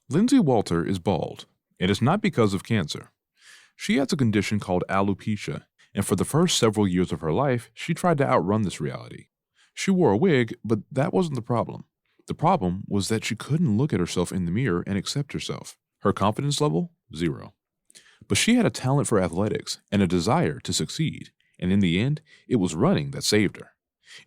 Lindsay Walter is bald, and it's not because of cancer. She has a condition called alopecia, and for the first several years of her life, she tried to outrun this reality. She wore a wig, but that wasn't the problem. The problem was that she couldn't look at herself in the mirror and accept herself. Her confidence level? 0. But she had a talent for athletics and a desire to succeed, and in the end, it was running that saved her.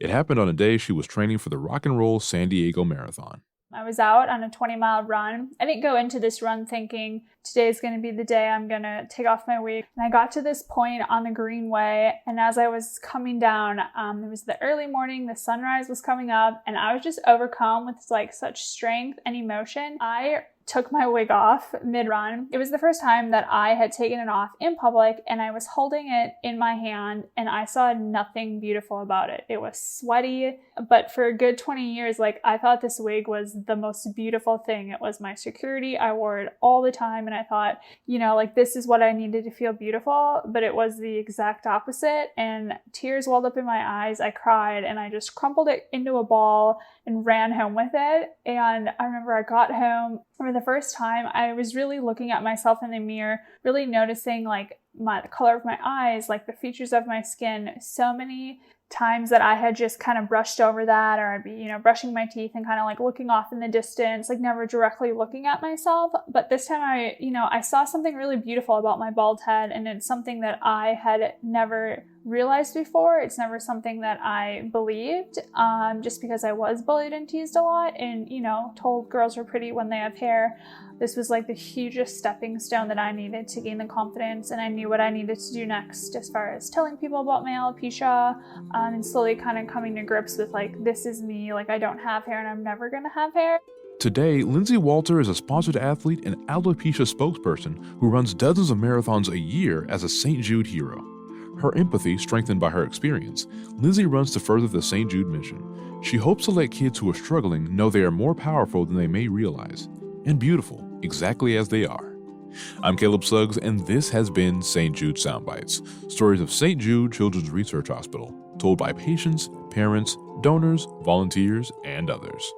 It happened on a day she was training for the Rock and Roll San Diego Marathon. I was out on a 20-mile run. I didn't go into this run thinking today's going to be the day I'm going to take off my wig. And I got to this point on the greenway, and as I was coming down, it was the early morning, the sunrise was coming up, and I was just overcome with such strength and emotion. I took my wig off mid-run. It was the first time that I had taken it off in public, and I was holding it in my hand, and I saw nothing beautiful about it. It was sweaty, but for a good 20 years, I thought this wig was the most beautiful thing. It was my security. I wore it all the time, and I thought, this is what I needed to feel beautiful, but it was the exact opposite, and tears welled up in my eyes. I cried, and I just crumpled it into a ball and ran home with it. And I remember I got home. For the first time, I was really looking at myself in the mirror, really noticing the color of my eyes, the features of my skin. So many times that I had just kind of brushed over that, or I'd be, brushing my teeth and kind of looking off in the distance, never directly looking at myself. But this time I saw something really beautiful about my bald head, and it's something that I had never realized before. It's never something that I believed, just because I was bullied and teased a lot and, told girls were pretty when they have hair. This was the hugest stepping stone that I needed to gain the confidence, and I knew what I needed to do next as far as telling people about my alopecia, and slowly kind of coming to grips with this is me, I don't have hair and I'm never gonna have hair. Today, Lindsay Walter is a sponsored athlete and alopecia spokesperson who runs dozens of marathons a year as a St. Jude Hero. Her empathy strengthened by her experience, Lindsay runs to further the St. Jude mission. She hopes to let kids who are struggling know they are more powerful than they may realize, and beautiful, exactly as they are. I'm Caleb Suggs, and this has been St. Jude Soundbites, stories of St. Jude Children's Research Hospital, told by patients, parents, donors, volunteers, and others.